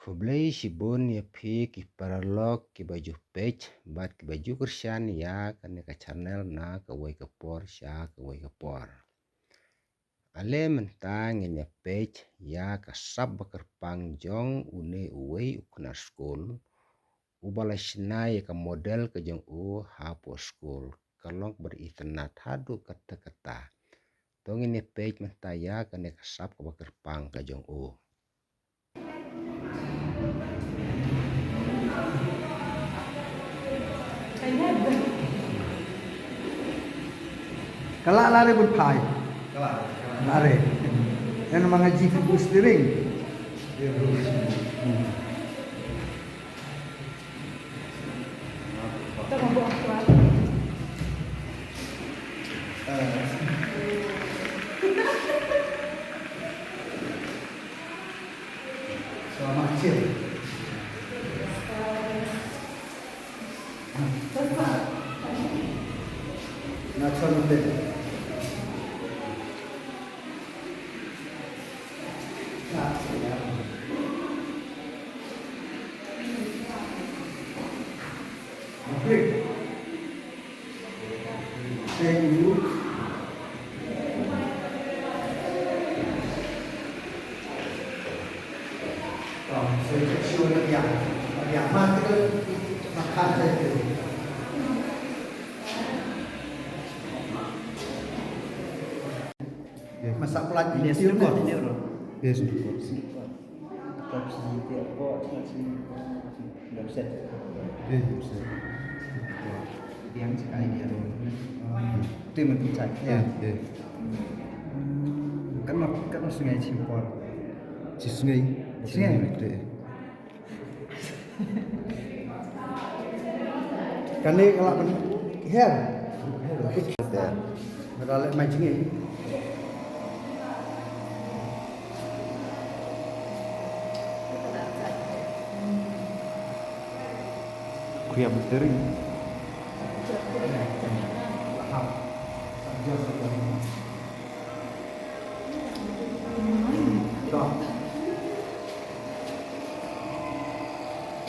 Kublai shibun ya pi ki paralog ki baju page bat ki baju kursian ya kan ka channel na ka wai ka por sha ka wai ka por. Ale mentang in ya page ya ka sab bakar pangjong une uwei ukna school ubala shina ya ka model ka jong u hapo school kalong berinternet hadu kata-kata. Tong in ya page mentang ya kan ka sab ka bakar pang ka jong u. Kalak lari berpai. Lari. Yang mengaji figur steering. Selamat siang. Nasional hotel. Oke. Thank you. Saya kecil yang mati ke makan saja. Masak pelat ini syukur. Ya syukur. Tapi dia kok masih nggak bisa. Bisa. Diam sekali dia tuh. Itu yang mencari. Ya. Kan sungai Cipor. Di sungai. Kan ini kalau her. Beralih macam ini. Kuya berteri.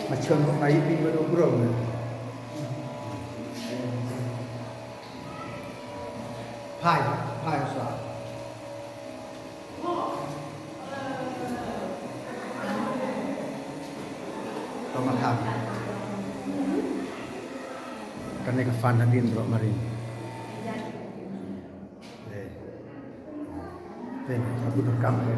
Macam bayi di mana burung. Pai sah. Tomat karena kefan hadin bro marin. Ben, aku rekam ya.